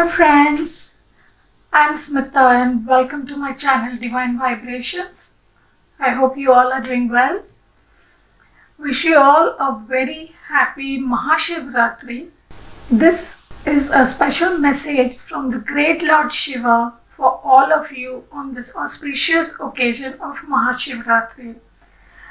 friends, I'm Smita and welcome to my channel Divine Vibrations. I hope you all are doing well. Wish you all a very happy Mahashivratri. This is a special message from the great Lord Shiva for all of you on this auspicious occasion of Mahashivratri.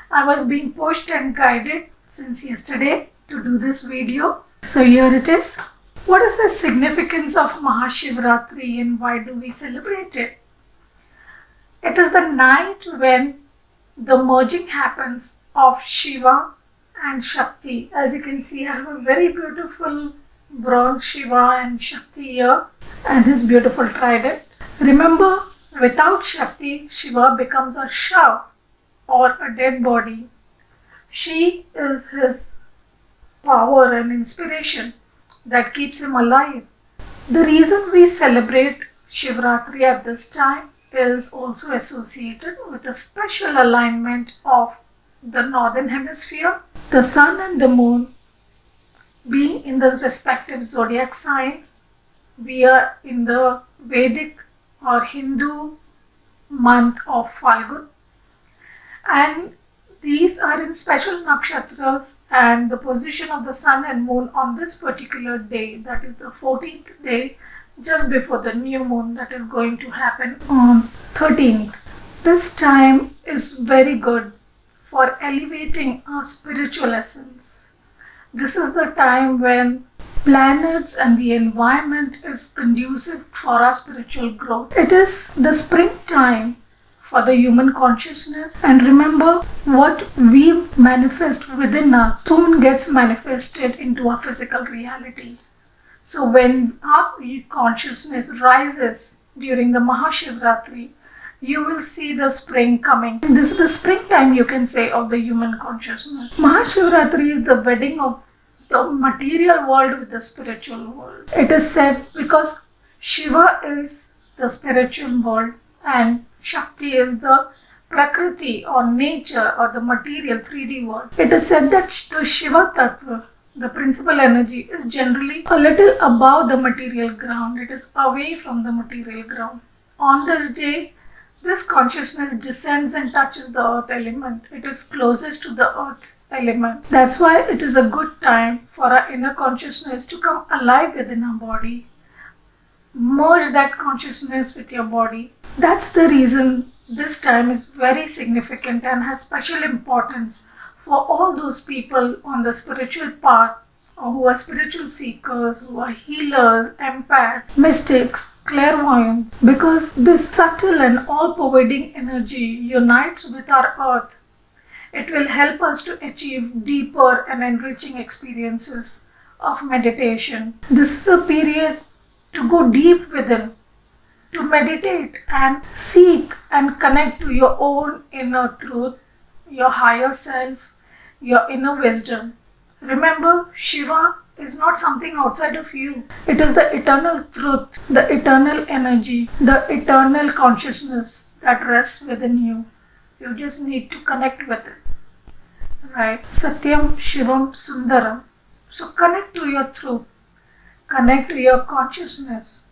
I was being pushed and guided since yesterday to do this video. So here it is. What is the significance of Mahashivratri and why do we celebrate it? It is the night when the merging happens of Shiva and Shakti. As you can see, I have a very beautiful bronze Shiva and Shakti here and his beautiful trident. Remember, without Shakti, Shiva becomes a shav or a dead body. She is his power and inspiration that keeps him alive. The reason we celebrate Shivratri at this time is also associated with a special alignment of the northern hemisphere, the sun and the moon being in the respective zodiac signs. We are in the Vedic or Hindu month of Falgun, and these are in special nakshatras, and the position of the sun and moon on this particular day, that is the 14th day, just before the new moon that is going to happen on 13th. This time is very good for elevating our spiritual essence. This is the time when planets and the environment is conducive for our spiritual growth. It is the springtime for the human consciousness, and remember, what we manifest within us soon gets manifested into our physical reality. So when our consciousness rises during the Mahashivratri, you will see the spring coming. This is the springtime, you can say, of the human consciousness. Mahashivratri is the wedding of the material world with the spiritual world. It is said because Shiva is the spiritual world and Shakti is the Prakriti or nature or the material 3D world. It is said that the Shiva Tattva, the principal energy, is generally a little above the material ground. It is away from the material ground. On this day, this consciousness descends and touches the earth element. It is closest to the earth element. That's why it is a good time for our inner consciousness to come alive within our body. Merge that consciousness with your body. That's the reason this time is very significant and has special importance for all those people on the spiritual path, or who are spiritual seekers, who are healers, empaths, mystics, clairvoyants, because this subtle and all-pervading energy unites with our earth. It will help us to achieve deeper and enriching experiences of meditation. This is a period to go deep within, to meditate and seek and connect to your own inner truth, your higher self, your inner wisdom. Remember, Shiva is not something outside of you. It is the eternal truth, the eternal energy, the eternal consciousness that rests within you. You just need to connect with it. Right? Satyam Shivam Sundaram. So connect to your truth. Connect to your consciousness.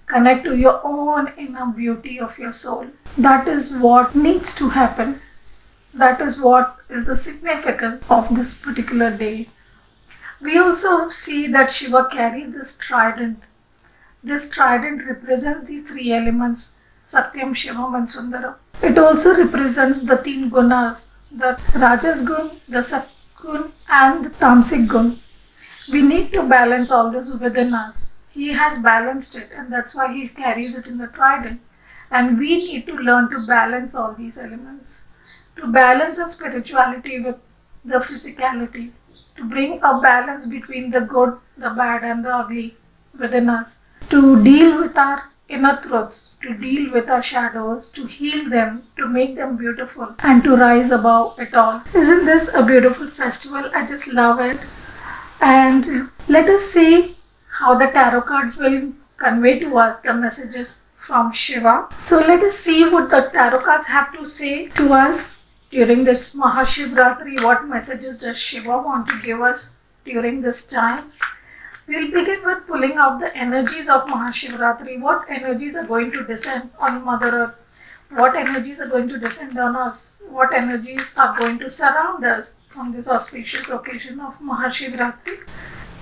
Connect to your own inner beauty of your soul. That is what needs to happen. That is what is the significance of this particular day. We also see that Shiva carries this trident. This trident represents these three elements, Satyam, Shivam and Sundaram. It also represents the teen gunas, the Rajas gun, the Satgun and the Tamasic gun. We need to balance all this within us. He has balanced it, and that's why he carries it in the trident. And we need to learn to balance all these elements. To balance our spirituality with the physicality. To bring a balance between the good, the bad and the ugly within us. To deal with our inner truths. To deal with our shadows. To heal them. To make them beautiful. And to rise above it all. Isn't this a beautiful festival? I just love it. And let us see how the tarot cards will convey to us the messages from Shiva. So let us see what the tarot cards have to say to us during this Mahashivratri. What messages does Shiva want to give us during this time? We'll begin with pulling out the energies of Mahashivratri. What energies are going to descend on Mother Earth? What energies are going to descend on us? What energies are going to surround us on this auspicious occasion of Mahashivratri?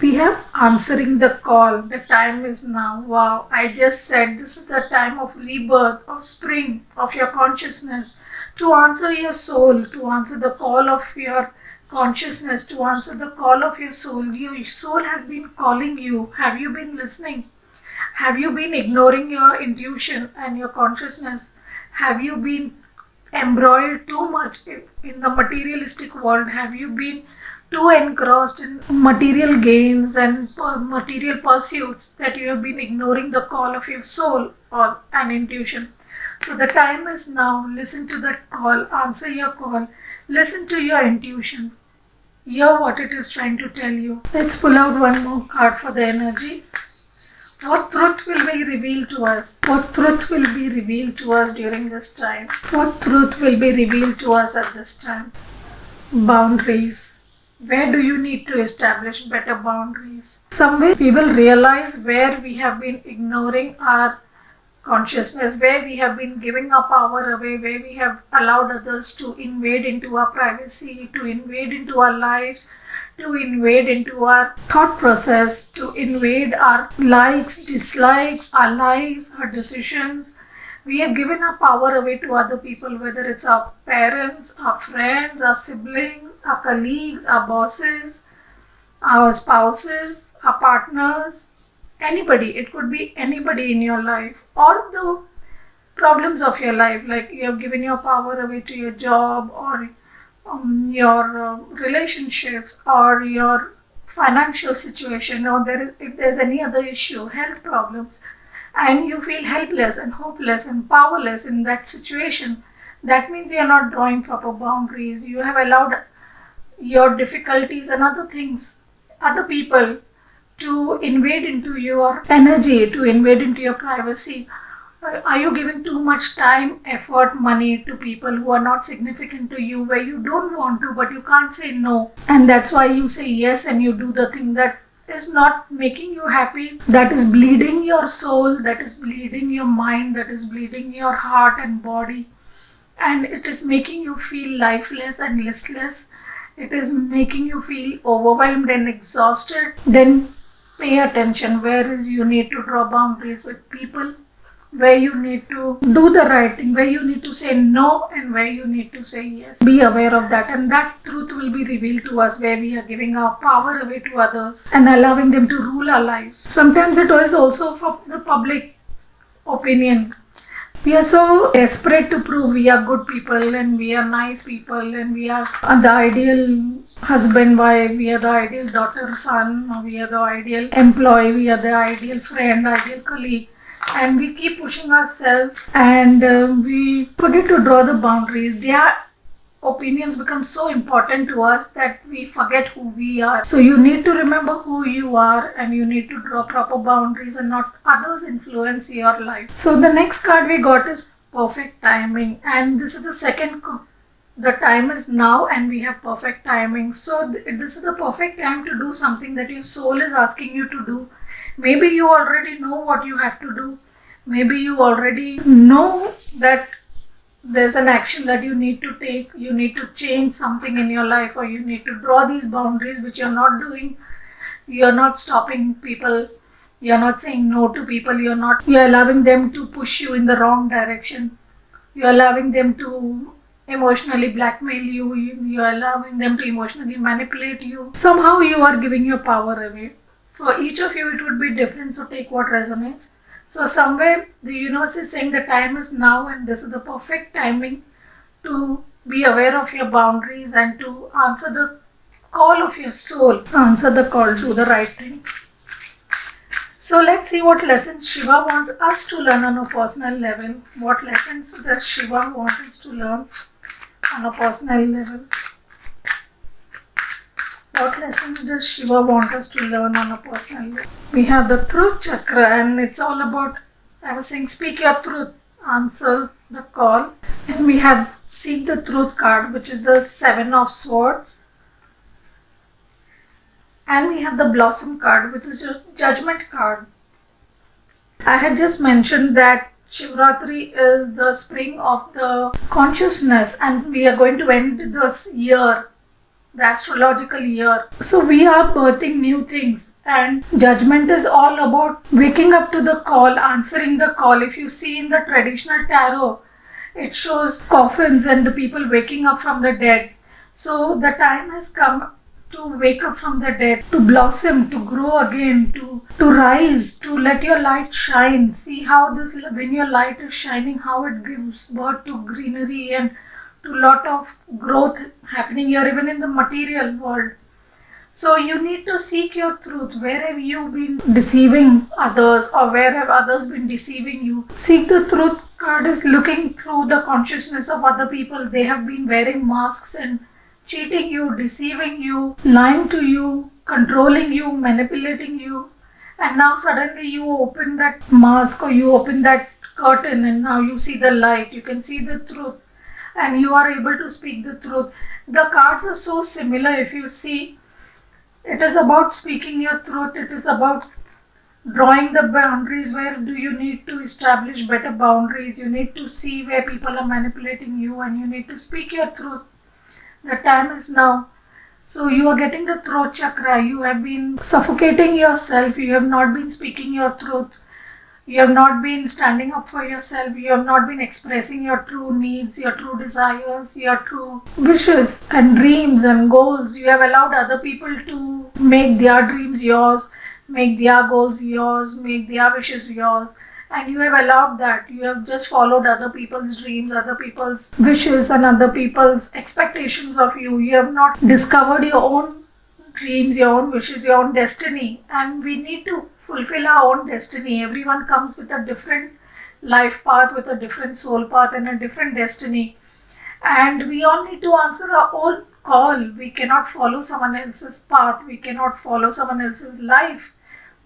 We have answering the call. The time is now. Wow, I just said this is the time of rebirth, of spring, of your consciousness. To answer your soul, to answer the call of your consciousness, to answer the call of your soul. Your soul has been calling you. Have you been listening? Have you been ignoring your intuition and your consciousness? Have you been embroiled too much in the materialistic world? Have you been too engrossed in material gains and material pursuits that you have been ignoring the call of your soul or an intuition? So the time is now. Listen to that call, answer your call, listen to your intuition. Hear what it is trying to tell you. Let's pull out one more card for the energy. What truth will be revealed to us? What truth will be revealed to us during this time? What truth will be revealed to us at this time? Boundaries. Where do you need to establish better boundaries? Somewhere we will realize where we have been ignoring our consciousness, where we have been giving our power away, where we have allowed others to invade into our privacy, to invade into our lives, to invade into our thought process, to invade our likes, dislikes, our lives, our decisions. We have given our power away to other people, whether it's our parents, our friends, our siblings, our colleagues, our bosses, our spouses, our partners, anybody. It could be anybody in your life or the problems of your life, like you have given your power away to your job or your relationships or your financial situation, or if there's any other issue, health problems, and you feel helpless and hopeless and powerless in that situation. That means you're not drawing proper boundaries. You have allowed your difficulties and other things, other people to invade into your energy, to invade into your privacy. Are you giving too much time, effort, money to people who are not significant to you, where you don't want to, but you can't say no? And that's why you say yes and you do the thing that is not making you happy, that is bleeding your soul, that is bleeding your mind, that is bleeding your heart and body. And it is making you feel lifeless and listless. It is making you feel overwhelmed and exhausted. Then pay attention where is you need to draw boundaries with people, where you need to do the right thing, where you need to say no and where you need to say yes. Be aware of that, and that truth will be revealed to us, where we are giving our power away to others and allowing them to rule our lives. Sometimes it is also for the public opinion. We are so desperate to prove we are good people and we are nice people and we are the ideal husband, wife, we are the ideal daughter, son, or we are the ideal employee, we are the ideal friend, ideal colleague. And we keep pushing ourselves and we forget to draw the boundaries. Their opinions become so important to us that we forget who we are. So you need to remember who you are and you need to draw proper boundaries and not others influence your life. So the next card we got is perfect timing, and this is the second. The time is now and we have perfect timing. So this is the perfect time to do something that your soul is asking you to do. Maybe you already know what you have to do. Maybe you already know that there's an action that you need to take. You need to change something in your life, or you need to draw these boundaries which you're not doing. You're not stopping people. You're not saying no to people. You're allowing them to push you in the wrong direction. You're allowing them to emotionally blackmail you. You're allowing them to emotionally manipulate you. Somehow you are giving your power away. For each of you, it would be different, so take what resonates. So somewhere the universe is saying the time is now and this is the perfect timing to be aware of your boundaries and to answer the call of your soul. Answer the call, do the right thing. So let's see what lessons Shiva wants us to learn on a personal level. What lessons does Shiva want us to learn on a personal level? What lessons does Shiva want us to learn on a personal level? We have the truth chakra, and it's all about, I was saying, speak your truth, answer the call. And we have seek the truth card, which is the 7 of swords. And we have the Blossom card, which is a Judgment card. I had just mentioned that Shivratri is the spring of the consciousness, and we are going to end this year, the astrological year. So we are birthing new things, and Judgment is all about waking up to the call, answering the call. If you see in the traditional tarot, it shows coffins and the people waking up from the dead. So the time has come to wake up from the dead, to blossom, to grow again, to rise, to let your light shine. See how this, when your light is shining, how it gives birth to greenery and to lot of growth happening here, even in the material world. So you need to seek your truth. Where have you been deceiving others, or where have others been deceiving you? Seek the truth card is looking through the consciousness of other people. They have been wearing masks and cheating you, deceiving you, lying to you, controlling you, manipulating you. And now suddenly you open that mask, or you open that curtain, and now you see the light. You can see the truth, and you are able to speak the truth. The cards are so similar. If you see, it is about speaking your truth. It is about drawing the boundaries. Where do you need to establish better boundaries? You need to see where people are manipulating you, and you need to speak your truth. The time is now. So you are getting the throat chakra. You have been suffocating yourself. You have not been speaking your truth. You have not been standing up for yourself. You have not been expressing your true needs, your true desires, your true wishes and dreams and goals. You have allowed other people to make their dreams yours, make their goals yours, make their wishes yours. And you have allowed that. You have just followed other people's dreams, other people's wishes, and other people's expectations of you. You have not discovered your own dreams, your own wishes, your own destiny. And we need to fulfill our own destiny. Everyone comes with a different life path, with a different soul path, and a different destiny. And we all need to answer our own call. We cannot follow someone else's path. We cannot follow someone else's life.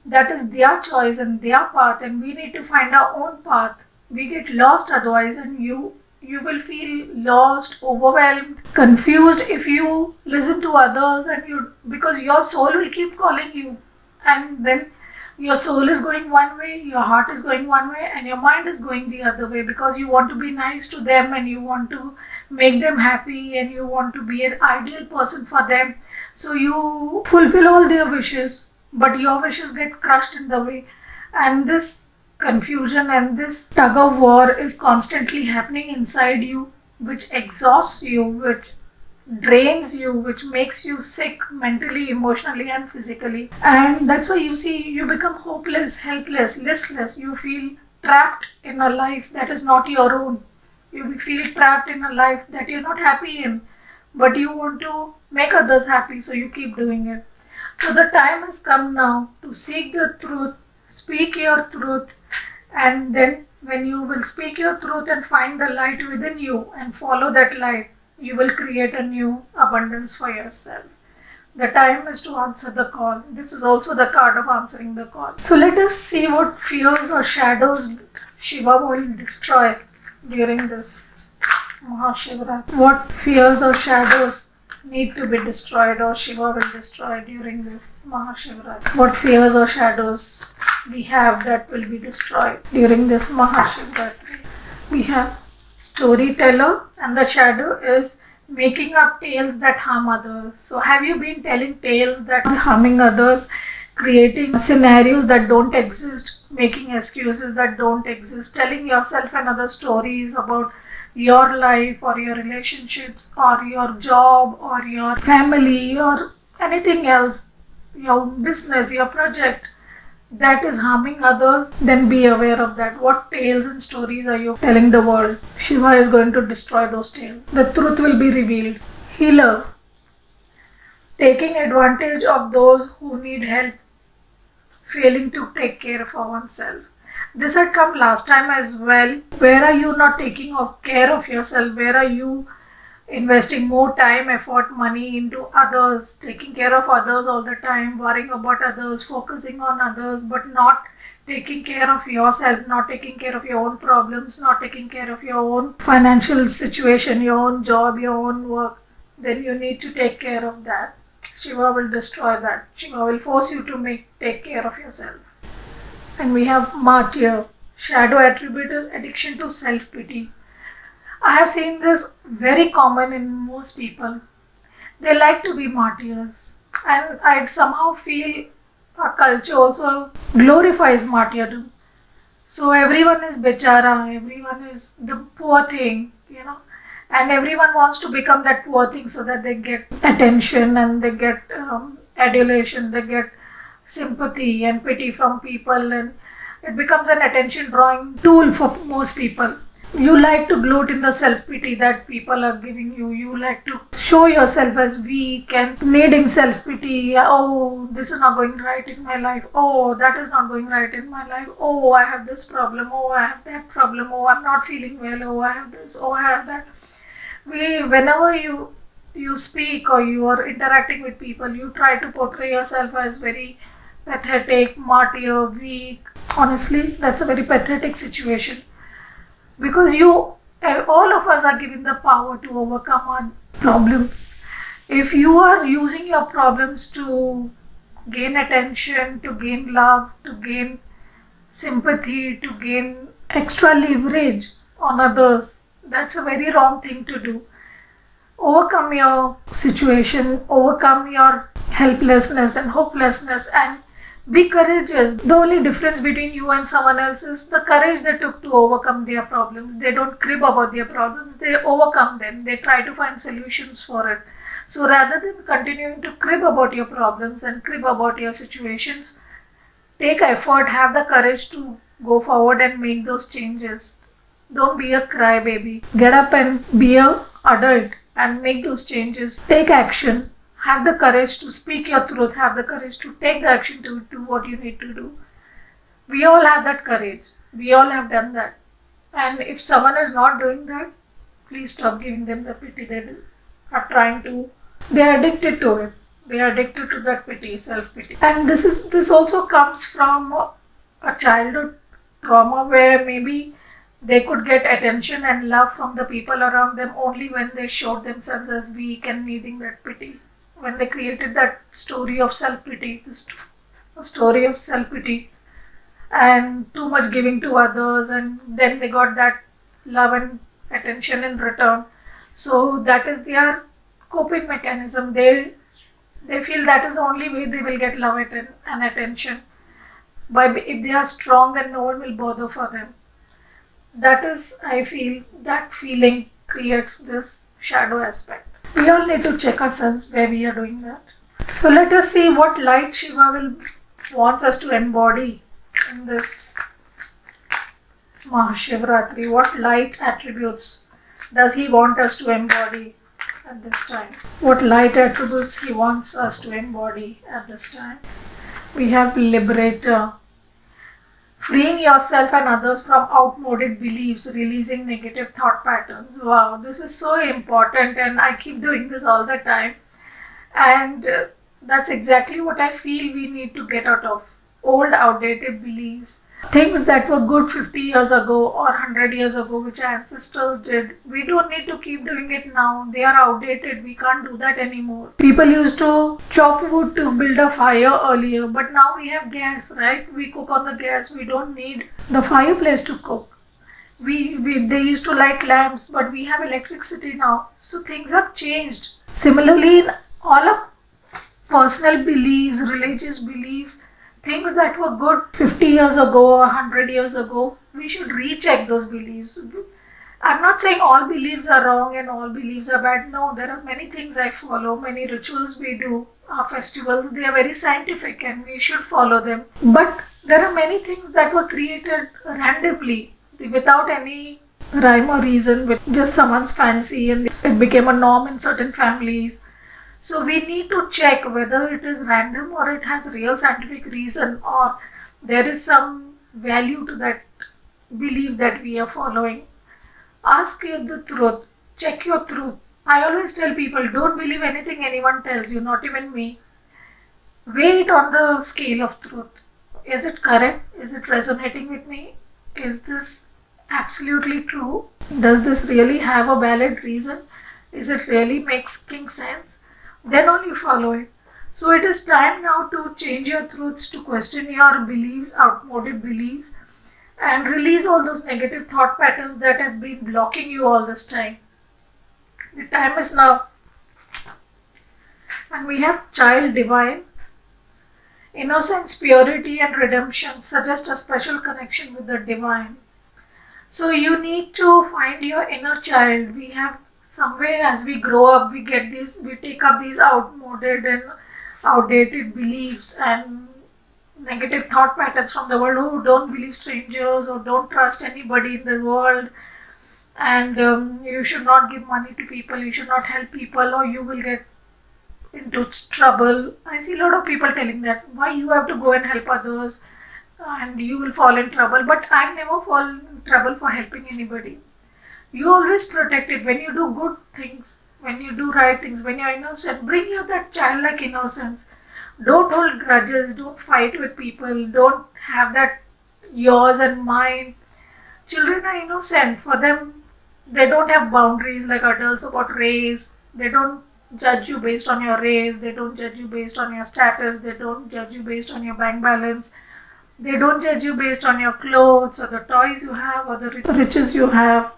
That is their choice and their path, and we need to find our own path. We get lost otherwise, and you will feel lost, overwhelmed, confused if you listen to others, and because your soul will keep calling you, and then your soul is going one way, your heart is going one way, and your mind is going the other way, because you want to be nice to them, and you want to make them happy, and you want to be an ideal person for them. So you fulfill all their wishes, but your wishes get crushed in the way. And this confusion and this tug of war is constantly happening inside you, which exhausts you, which drains you, which makes you sick mentally, emotionally, and physically. And that's why you see you become hopeless, helpless, listless. You feel trapped in a life that is not your own. You feel trapped in a life that you're not happy in, but you want to make others happy, so you keep doing it. So the time has come now to seek the truth, speak your truth, and then when you will speak your truth and find the light within you and follow that light, you will create a new abundance for yourself. The time is to answer the call. This is also the card of answering the call. So let us see what fears or shadows Shiva will destroy during this Mahashivratri. What fears or shadows need to be destroyed, or Shiva will destroy during this Mahashivratri. What fears or shadows we have that will be destroyed during this Mahashivratri. We have storyteller, and the shadow is making up tales that harm others. So have you been telling tales that are harming others, creating scenarios that don't exist, making excuses that don't exist, telling yourself and other stories about your life or your relationships or your job or your family or anything else, your business, your project that is harming others, then be aware of that. What tales and stories are you telling the world? Shiva is going to destroy those tales. The truth will be revealed. Healer, taking advantage of those who need help, failing to take care of oneself. This had come last time as well. Where are you not taking care of yourself? Where are you investing more time, effort, money into others, taking care of others all the time, worrying about others, focusing on others, but not taking care of yourself, not taking care of your own problems, not taking care of your own financial situation, your own job, your own work? Then you need to take care of that. Shiva will destroy that. Shiva will force you to take care of yourself. And we have martyr. Shadow attribute is addiction to self-pity. I have seen this very common in most people. They like to be martyrs. And I somehow feel our culture also glorifies martyrdom. So everyone is bechara, everyone is the poor thing, and everyone wants to become that poor thing so that they get attention and they get adulation, they get sympathy and pity from people, and it becomes an attention drawing tool for most people. You like to gloat in the self-pity that people are giving you. You like to show yourself as weak and needing self-pity. Oh, this is not going right in my life. Oh, that is not going right in my life. Oh, I have this problem. Oh, I have that problem. Oh, I'm not feeling well. Oh, I have this. Oh, I have that. Whenever you speak or you are interacting with people, you try to portray yourself as very pathetic, martyr, weak. Honestly, that's a very pathetic situation. Because all of us are given the power to overcome our problems. If you are using your problems to gain attention, to gain love, to gain sympathy, to gain extra leverage on others, that's a very wrong thing to do. Overcome your situation, overcome your helplessness and hopelessness, and be courageous. The only difference between you and someone else is the courage they took to overcome their problems. They don't crib about their problems, they overcome them. They try to find solutions for it. So rather than continuing to crib about your problems and crib about your situations, take effort, have the courage to go forward and make those changes. Don't be a crybaby. Get up and be an adult and make those changes. Take action. Have the courage to speak your truth. Have the courage to take the action to do what you need to do. We all have that courage. We all have done that. And if someone is not doing that, please stop giving them the pity they are trying to. They are addicted to it. They are addicted to that pity, self-pity. And this also comes from a childhood trauma where maybe they could get attention and love from the people around them only when they showed themselves as weak and needing that pity. When they created that story of self-pity, a story of self-pity and too much giving to others, and then they got that love and attention in return. So that is their coping mechanism. They feel that is the only way they will get love and attention. If they are strong and no one will bother for them. That is, I feel, that feeling creates this shadow aspect. We all need to check ourselves where we are doing that. So let us see what light Shiva wants us to embody in this Mahashivratri. What light attributes does he want us to embody at this time? What light attributes he wants us to embody at this time? We have Liberator. Freeing yourself and others from outmoded beliefs, releasing negative thought patterns. Wow, this is so important, and I keep doing this all the time. And that's exactly what I feel we need to get out of. Old, outdated beliefs. Things that were good 50 years ago or 100 years ago, which our ancestors did. We don't need to keep doing it now. They are outdated. We can't do that anymore. People used to chop wood to build a fire earlier, but now we have gas, right? We cook on the gas. We don't need the fireplace to cook. They used to light lamps, but we have electricity now. So things have changed. Similarly, in all of personal beliefs, religious beliefs, things that were good 50 years ago or 100 years ago, we should recheck those beliefs. I'm not saying all beliefs are wrong and all beliefs are bad. No, there are many things I follow, many rituals we do, our festivals, they are very scientific and we should follow them. But there are many things that were created randomly, without any rhyme or reason, with just someone's fancy, and it became a norm in certain families. So we need to check whether it is random or it has real scientific reason, or there is some value to that belief that we are following. Ask you the truth. Check your truth. I always tell people, don't believe anything anyone tells you, not even me. Weigh it on the scale of truth. Is it correct? Is it resonating with me? Is this absolutely true? Does this really have a valid reason? Is it really making sense? Then only follow it. So it is time now to change your truths, to question your beliefs, outmoded beliefs, and release all those negative thought patterns that have been blocking you all this time. The time is now. And we have child divine. Innocence, purity, and redemption suggest a special connection with the divine. So you need to find your inner child. We have somewhere as we grow up, we take up these outmoded and outdated beliefs and negative thought patterns from the world, who don't believe strangers or don't trust anybody in the world, and you should not give money to people, you should not help people, or you will get into trouble. I see a lot of people telling that why you have to go and help others and you will fall in trouble. But I never fall in trouble for helping anybody. You always protected when you do good things, when you do right things, when you're innocent. Bring you that childlike innocence. Don't hold grudges, don't fight with people, don't have that yours and mine. Children are innocent. For them, they don't have boundaries like adults about race. They don't judge you based on your race, they don't judge you based on your status, they don't judge you based on your bank balance, they don't judge you based on your clothes or the toys you have or the riches you have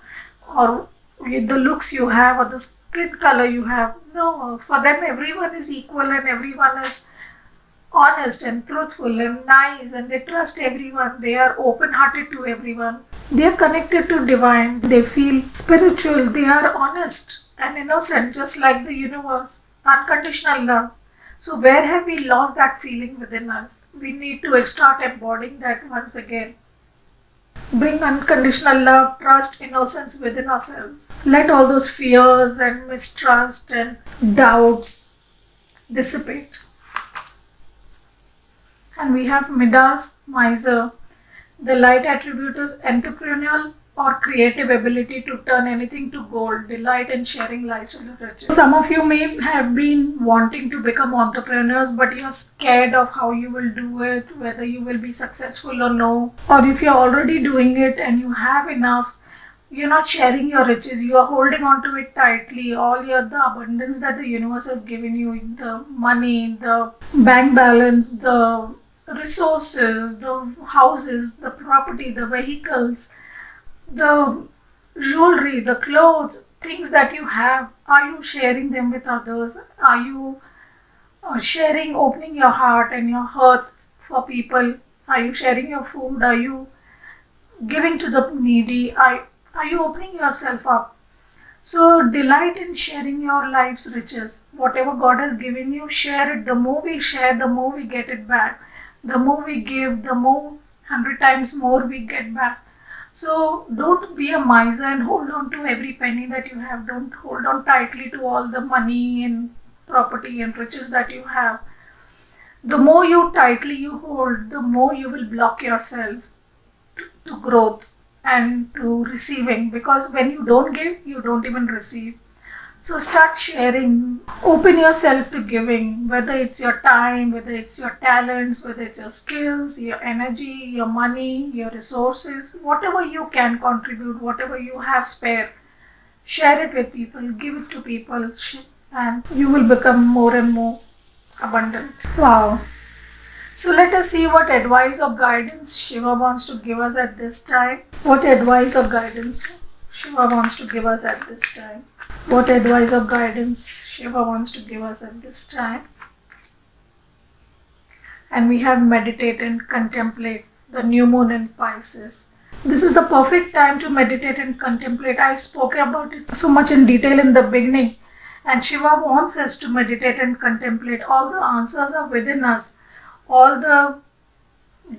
or the looks you have or the skin color you have. No, for them everyone is equal and everyone is honest and truthful and nice, and they trust everyone, they are open hearted to everyone, they are connected to divine, they feel spiritual, they are honest and innocent, just like the universe. Unconditional love. So where have we lost that feeling within us? We need to start embodying that once again. Bring unconditional love, trust, innocence within ourselves. Let all those fears and mistrust and doubts dissipate. And we have Midas, miser. The light attribute is entrepreneurial or creative ability to turn anything to gold, delight in sharing life's riches. Some of you may have been wanting to become entrepreneurs, but you're scared of how you will do it, whether you will be successful or no. Or if you're already doing it and you have enough, you're not sharing your riches, you are holding on to it tightly. All the abundance that the universe has given you, the money, the bank balance, the resources, the houses, the property, the vehicles, the jewelry, the clothes, things that you have, are you sharing them with others? Are you sharing, opening your heart and your heart for people? Are you sharing your food? Are you giving to the needy? Are you opening yourself up? So delight in sharing your life's riches. Whatever God has given you, share it. The more we share, the more we get it back. The more we give, the more 100 times more we get back. So don't be a miser and hold on to every penny that you have. Don't hold on tightly to all the money and property and riches that you have. The more you tightly you hold, the more you will block yourself to growth and to receiving, because when you don't give, you don't even receive. So start sharing, open yourself to giving, whether it's your time, whether it's your talents, whether it's your skills, your energy, your money, your resources, whatever you can contribute, whatever you have spare, share it with people, give it to people, and you will become more and more abundant. Wow. So let us see what advice or guidance Shiva wants to give us at this time. What advice or guidance Shiva wants to give us at this time? What advice or guidance Shiva wants to give us at this time? And we have meditate and contemplate, the new moon in Pisces. This is the perfect time to meditate and contemplate. I spoke about it so much in detail in the beginning. And Shiva wants us to meditate and contemplate. All the answers are within us. All the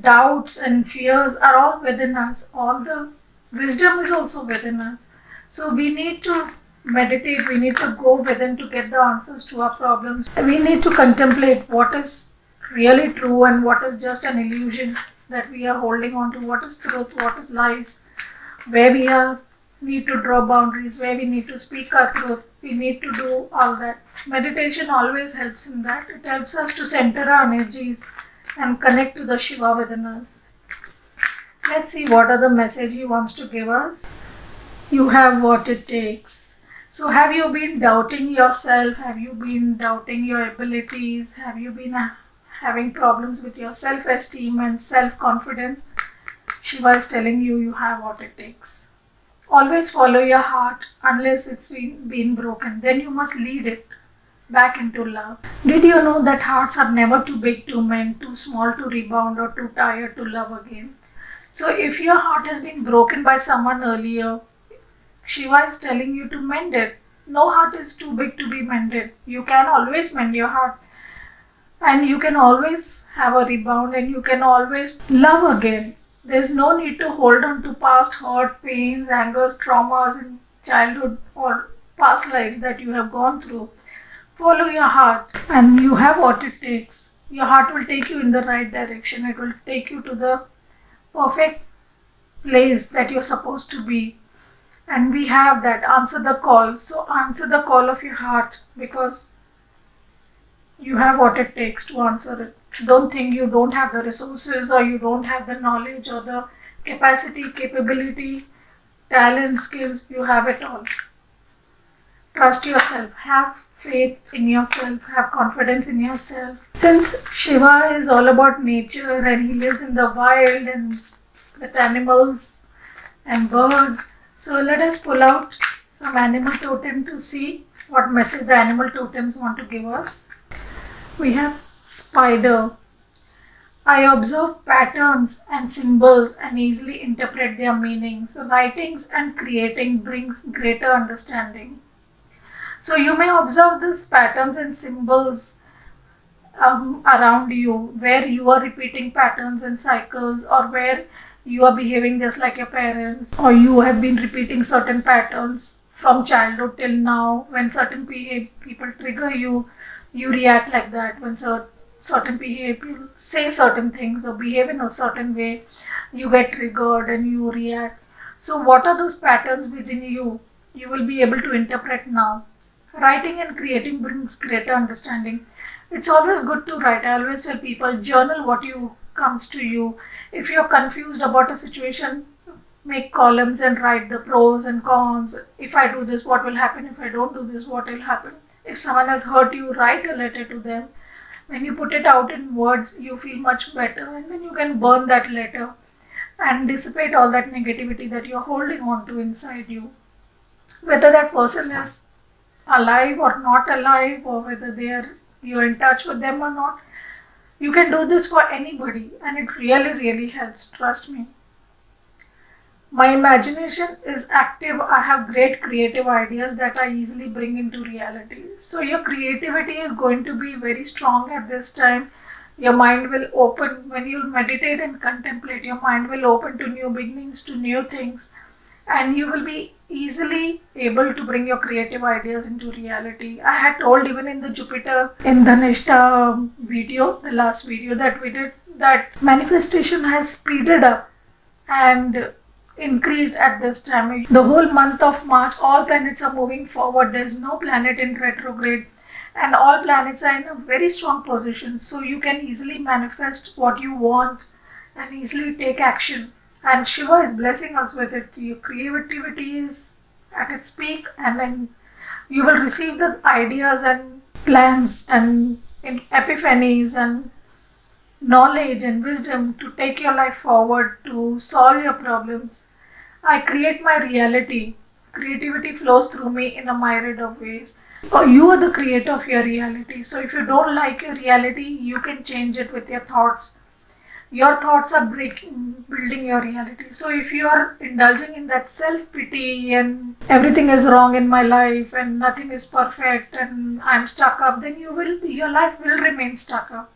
doubts and fears are all within us. All the wisdom is also within us. So we need to meditate, we need to go within to get the answers to our problems. We need to contemplate what is really true and what is just an illusion that we are holding on to, what is truth, what is lies, where we need to draw boundaries, where we need to speak our truth. We need to do all that. Meditation always helps in that. It helps us to center our energies and connect to the Shiva within us. Let's see what are the message he wants to give us. You have what it takes. So, have you been doubting yourself? Have you been doubting your abilities? Have you been having problems with your self esteem and self confidence? Shiva is telling you you have what it takes. Always follow your heart unless it's been broken. Then you must lead it back into love. Did you know that hearts are never too big to mend, too small to rebound, or too tired to love again? So, if your heart has been broken by someone earlier, Shiva is telling you to mend it. No heart is too big to be mended. You can always mend your heart, and you can always have a rebound, and you can always love again. There's no need to hold on to past hurt, pains, angers, traumas in childhood or past lives that you have gone through. Follow your heart, and you have what it takes. Your heart will take you in the right direction. It will take you to the perfect place that you're supposed to be. And we have that. Answer the call. So answer the call of your heart, because you have what it takes to answer it. Don't think you don't have the resources, or you don't have the knowledge or the capacity, capability, talent, skills. You have it all. Trust yourself. Have faith in yourself. Have confidence in yourself. Since Shiva is all about nature and he lives in the wild and with animals and birds, so let us pull out some animal totem to see what message the animal totems want to give us. We have spider. I observe patterns and symbols and easily interpret their meanings. Writings and creating brings greater understanding. So you may observe these patterns and symbols around you, where you are repeating patterns and cycles, or where you are behaving just like your parents, or you have been repeating certain patterns from childhood till now. When certain people trigger you, you react like that. When certain people say certain things or behave in a certain way, you get triggered and you react. So, what are those patterns within you? You will be able to interpret now. Writing and creating brings greater understanding. It's always good to write. I always tell people, journal what you comes to you. If you're confused about a situation, make columns and write the pros and cons. If I do this, what will happen? If I don't do this, what will happen? If someone has hurt you, write a letter to them. When you put it out in words, you feel much better, and then you can burn that letter and dissipate all that negativity that you're holding on to inside you. Whether that person is alive or not alive, or whether you're in touch with them or not, you can do this for anybody, and it really, really helps. Trust me. My imagination is active. I have great creative ideas that I easily bring into reality. So, your creativity is going to be very strong at this time. Your mind will open when you meditate and contemplate. Your mind will open to new beginnings, to new things, and you will be easily able to bring your creative ideas into reality. I had told even in the Jupiter in the Nishta video, the last video that we did, that manifestation has speeded up and increased at this time. The whole month of March, all planets are moving forward. There's no planet in retrograde, and all planets are in a very strong position. So you can easily manifest what you want and easily take action. And Shiva is blessing us with it. Your creativity is at its peak, and then you will receive the ideas and plans and epiphanies and knowledge and wisdom to take your life forward, to solve your problems. I create my reality. Creativity flows through me in a myriad of ways. You are the creator of your reality. So if you don't like your reality, you can change it with your thoughts. Your thoughts are building your reality. So if you are indulging in that self-pity and everything is wrong in my life and nothing is perfect and I'm stuck up, then your life will remain stuck up.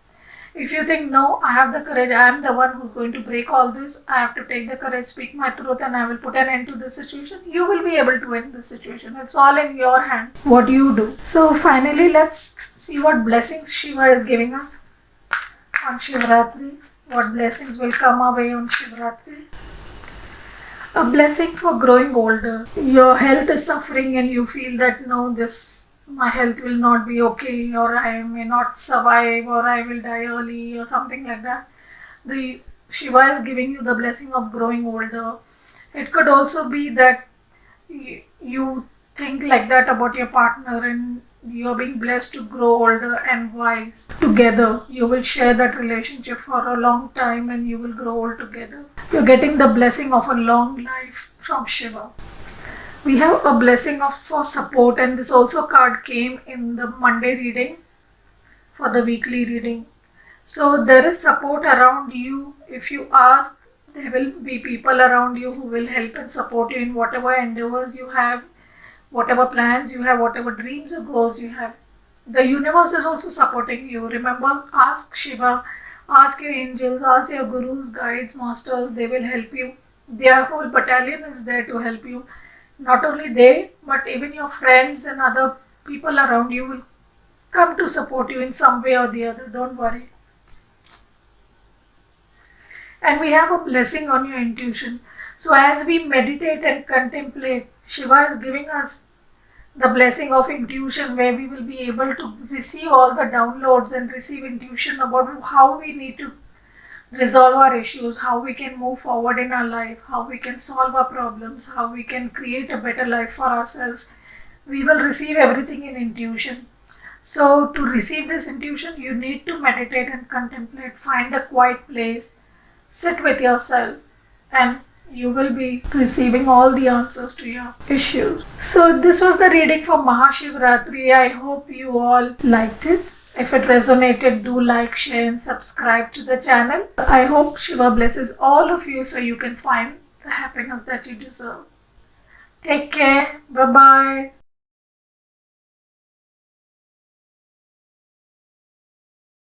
If you think, no, I have the courage, I am the one who's going to break all this, I have to take the courage, speak my truth, and I will put an end to this situation, you will be able to end the situation. It's all in your hand, what you do. So finally, let's see what blessings Shiva is giving us on Shivratri. What blessings will come our way on Shivratri. A blessing for growing older. Your health is suffering and you feel that, no, my health will not be okay, or I may not survive, or I will die early, or something like that. The Shiva is giving you the blessing of growing older. It could also be that you think like that about your partner, and you're being blessed to grow older and wise together. You will share that relationship for a long time and you will grow old together. You're getting the blessing of a long life from Shiva. We have a blessing of for support, and this also card came in the Monday reading for the weekly reading. So there is support around you. If you ask, there will be people around you who will help and support you in whatever endeavors you have, whatever plans you have, whatever dreams or goals you have. The universe is also supporting you. Remember, ask Shiva, ask your angels, ask your gurus, guides, masters, they will help you. Their whole battalion is there to help you. Not only they, but even your friends and other people around you will come to support you in some way or the other. Don't worry. And we have a blessing on your intuition. So as we meditate and contemplate, Shiva is giving us the blessing of intuition, where we will be able to receive all the downloads and receive intuition about how we need to resolve our issues, how we can move forward in our life, how we can solve our problems, how we can create a better life for ourselves. We will receive everything in intuition. So to receive this intuition, you need to meditate and contemplate. Find a quiet place, sit with yourself, and you will be receiving all the answers to your issues. So this was the reading for Mahashivratri. I hope you all liked it. If it resonated, do like, share and subscribe to the channel. I hope Shiva blesses all of you so you can find the happiness that you deserve. Take care. Bye-bye.